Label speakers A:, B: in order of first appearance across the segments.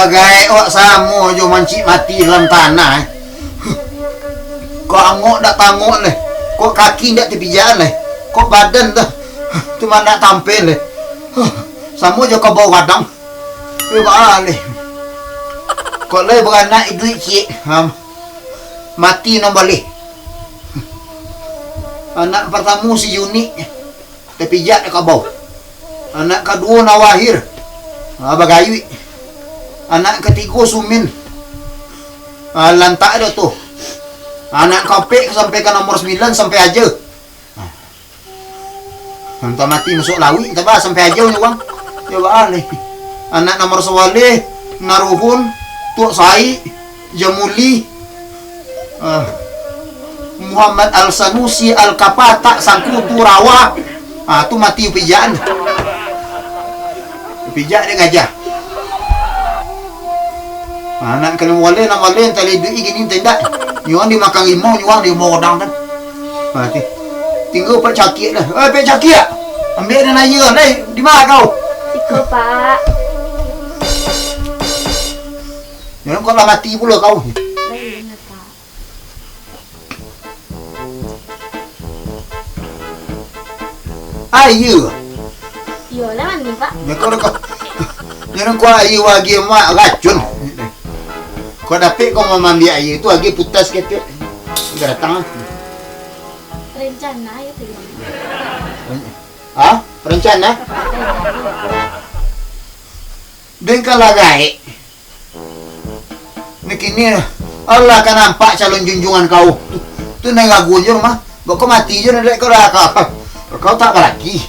A: bagai awak samo jo mancik mati dalam tanah. Kok angok dak tangok leh. Kok kaki dak terpijak leh. Kok badan dah cuma nak tampil leh. Samo jo kau bawa wadang. Balik. Kok leh beranak duit cik. Mati no balik. Anak pertama si Yuni terpijak dekat bau. Anak kedua Nawahir Bagawi. Anak ketiga Sumin lantak dah tu. Anak Kopek sampai ke nomor 9 sampai aja. Entah mati masuk lawi tak sampai aja ni bang. Ya balik. Anak nomor 11 Naruhun Tuk Sai Jamuli Muhammad Al-Sanusi Al-Kapata Sangkutu Rawa. Tu mati pijaan. Pijak dia gajah. Anak kena wale nak wale tali duit gini tidak. Nyuang dia makan limau, nyuang dia mau odang kan. Mati. Tinggal pak cakik dah. Pak cakik. Ambil dia naya ni. Di mana kau?
B: Tiko pak.
A: Jangan kau lah mati pula kau. Ayu.
B: Yo lah mami pak.
A: Jangan kau ayu lagi mak racun. Kau dapat kau mamambi ayu tu lagi putas kita. Sudah datang.
B: Rencana ya tu.
A: Rencana? Dengan lagai. Ni kini Allah akan nampak calon junjungan kau. Tu nang lagu je mah. Kau mati je nak kau dah kau tak lagi.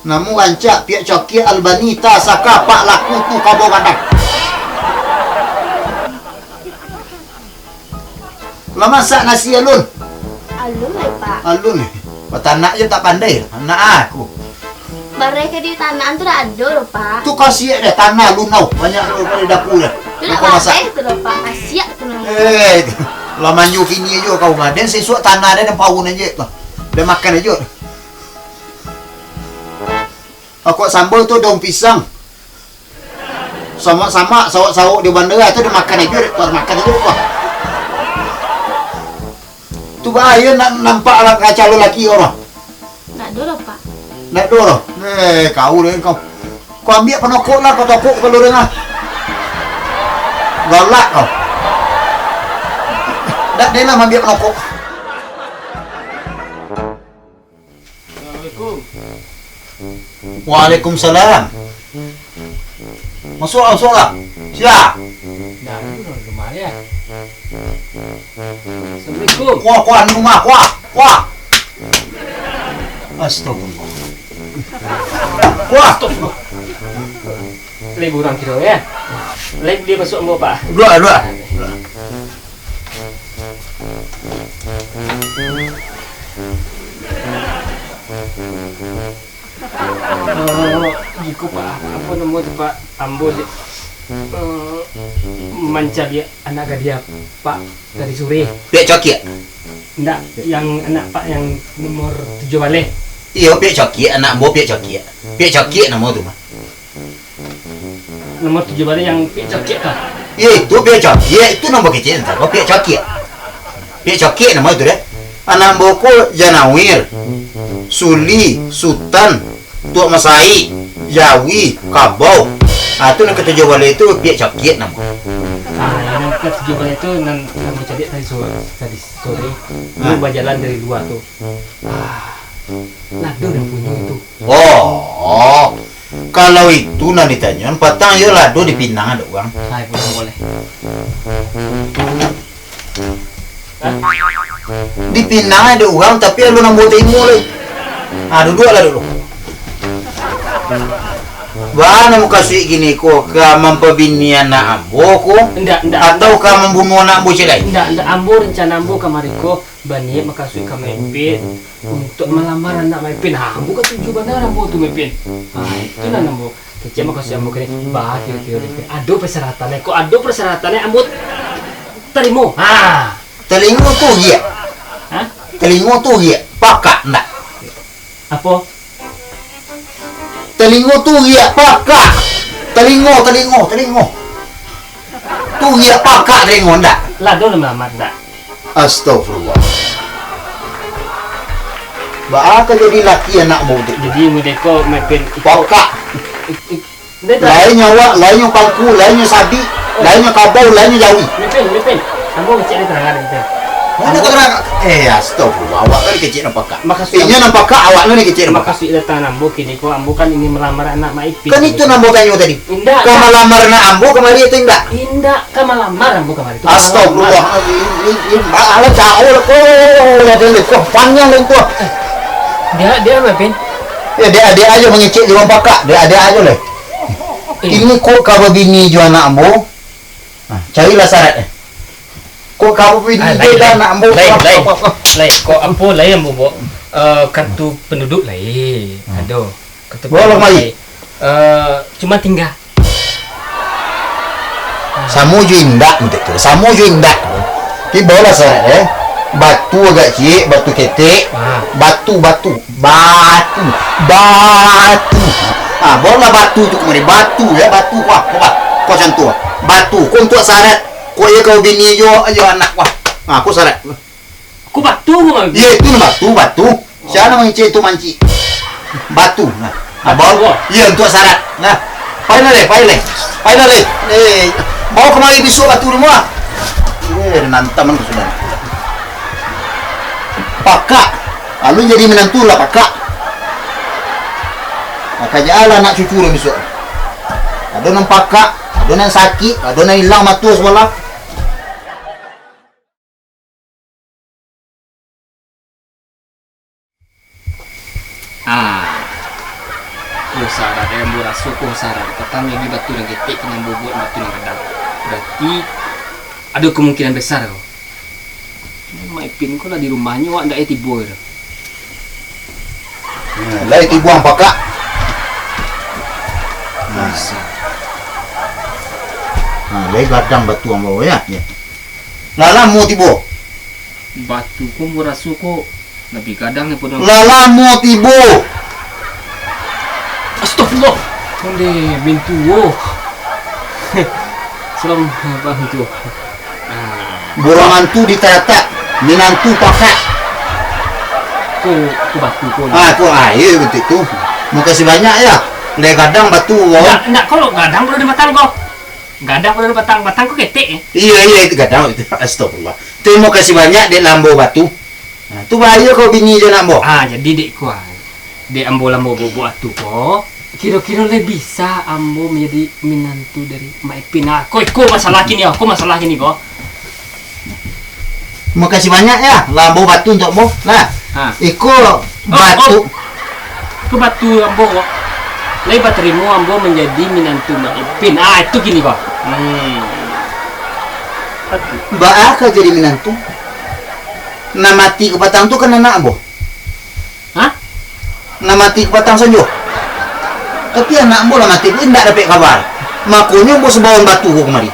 A: Namu rancak pihak coki Albanita saka pak laku tu kau kadang. Lama masak nasi alun.
B: Alun lah pak.
A: Alun. Petanak je tak pandai. Anak aku.
B: Mereka di tanah tu dah ada loh pak.
A: Tu kau siap dah tanah lunau. Banyak pada dapur dah.
B: Tu dah masak tu loh pak. Siap tu loh.
A: Lama nyu kini je kau ngaden sesuatu tanah dia dan paun aja tu. Dia makan aja. Aku sambal tu daun pisang. Sama-sama sawak-sawak di bandara tu dia makan aja, dia makan aja kau. Tu bahaya nak nampak lah calon lelaki orang.
B: Nak dulu pak.
A: Nak dulu. Kau dia kau. Kau ambil penokok lah, kau tokok kalau dengar. Galak kau. Dak dia lah ambil penokok.
C: Assalamualaikum.
A: Waalaikumsalam. Masuk lah. Siap.
C: Dah dulu rumah ya. Assalamualaikum.
A: Kuah ni rumah, kuah. Astagfirullah. Kuah.
C: Liburan kita ya. Lagi dia masuk ambo pak.
A: Dua.
C: Ikut pak. Apa nama tu pak? Ambo je. Manca dia anak gadia pak dari sore.
A: Pek coki.
C: Ndak yang anak pak yang nomor 7 balik.
A: Iya, pek coki anak bo pek coki. Pek coki nama tu mah.
C: Nomor 7 balik yang pik cokek kah?
A: Iya, itu pek coki. Itu nombor kecil entah. Kau pek coki. Pek coki nama tu deh. Anak boku Janawir, Suli, Sultan, Tuk Masai, Jawi, Kabau. Tu nak ketujuh balik itu pek coki nama.
C: Yang ke 7 balik tu nan bercadik tadi sore. Lu berjalan dari luar tu. Lado dah punya itu.
A: Oh. Kalau itu nak ditanya, patang ya lado di Pinang ada orang.
C: Hai pun boleh.
A: Di Pinang ada orang tapi lu nak buat timur lagi. Duduk lah dulu. Bagaimana muka suik gini ko ka mempebini anak ambo ko?
C: Enggak.
A: Atau ka membunuh anak ambo celai?
C: Enggak. Ambo rencana ambo kamari ko bani maka suik ka maipin untuk melamar anak maipin. Ambo ka tuju benar ambo tu maipin. Itu nan ambo. Kecil maka suik ambo kini bah kira-kira ado persyaratannya ko ado persyaratannya ambo terima.
A: Telingo tu dia. Telingo tu dia. Pakak ndak?
C: Apa?
A: Telingo tu dia pakak. Telingo. Tu ya pakak telingo ndak?
C: Lah do melamar ndak.
A: Astagfirullah. Ba jadi laki anak bodoh.
C: Jadi mereka mepin
A: Pakak.
C: Ndak.
A: Lainnya awak, lainnya pangku, lainnya sabi, lainnya kabau, lainnya jawi.
C: Mepin. Ambo kecil ni terangan mepin.
A: Mana terang? Astagfirullah. Awak kan kecil nampak kak.
C: Makasih.
A: Inya nampak kak awak ni kecil nampak.
C: Makasih datang ambo kini ko ambo kan ingin melamar anak Maipin.
A: Kan itu nampak tanya tadi.
C: Indah.
A: Kamu lamar nak ambo kemari itu enggak?
C: Indah kan melamar ambo kemarin itu.
A: Astagfirullah. Ini ala jauh lah kok. Panjang lah tu.
C: Dia Maipin.
A: Ya dia aja mengecek di bawah pakak. Dia aja lah. Ini kok kau bini jual anak ambo? Carilah syaratnya. Kok kau bini jual anak ambo?
C: Lain. Kok ambo lain ambo. Kartu penduduk lain. Aduh. Kartu
A: Boleh mai.
C: Cuma tinggal.
A: Samo je indak gitu tu. Samo je indak. Ki bola syaratnya. Batu agak cik, batu ketek, batu. Bola batu tu kemari, batu kuah, kau cantu, batu, kau untuk syarat, kau ya kau bini jo anak kuah, kau syarat.
C: Ku batu kau.
A: Iya itu batu. Siapa mengecek itu manci, batu. Bawa, iya untuk syarat. Nah, final le. Bawa kemari besok batu rumah. Nantaman kau sudah. Pakak, lalu jadi menantu lah pakak. Maka jalan anak cucu lah besok. Ada yang pakak, ada yang sakit, ada yang hilang matu sekolah.
C: Kau sarat yang berasa kau sarat. Pertama lagi batu yang ketik dengan bobot batu yang redang. Berarti ada kemungkinan besar kau. Maipin kau lah di rumahnya awak ndak tiba dah.
A: Lai tibuang pakak. Lai gadang batu ang bawa ya. Lala mau tibo.
C: Batu kau merasa kau lebih kadang ni pun.
A: Lala mau tibo.
C: Astagfirullah. Konde bintu. Salam abang tu.
A: Borongan tu ditata, minantu pakak.
C: Ku batu kau.
A: Iya betul tu. Makasih banyak ya. Lai gadang batu.
C: Nak kalau gadang boleh di batang kau. Gadang boleh di batang kau ketik.
A: Iya itu gadang itu. Astagfirullah. Terima kasih banyak dek lambo batu. Tu bahaya kau bini je lambo.
C: Jadi dek kuah. Dek ambo lambo bobo batu kau. Kira-kira lebih bisa ambo menjadi minantu dari Maipin. Kau masalah kini kau.
A: Makasih banyak ya lambo batu untuk mo. Nah, iko batu.
C: Ku batu ambo. Lepas terima ambo menjadi minantu Maipin. Itu gini kok.
A: Baaka jadi minantu. Na mati ke batang tu kan anak ambo. Na mati ke batang sanjo. Tapi anak ambo lah mati, tidak dapat kabar. Makanya ambo sebawan batu ko kemari.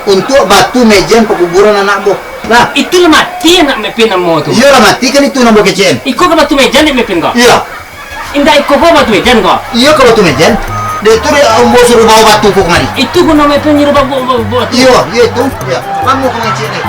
A: Untuk batu mejen pekuburan anak ambo. Nah,
C: itu lah mati anak Maipin ambo tu.
A: Iya lah mati kan itu ambo kecen.
C: Iko ke batu mejen di Maipin kau.
A: Iya.
C: Indah iko ke batu mejen kau.
A: Iya ke batu mejen. Dia itu ambo suruh bawa batu ko kemari.
C: Itu guna Maipin nyuruh bawa batu.
A: Iya itu. Ya. Kamu kemari ni.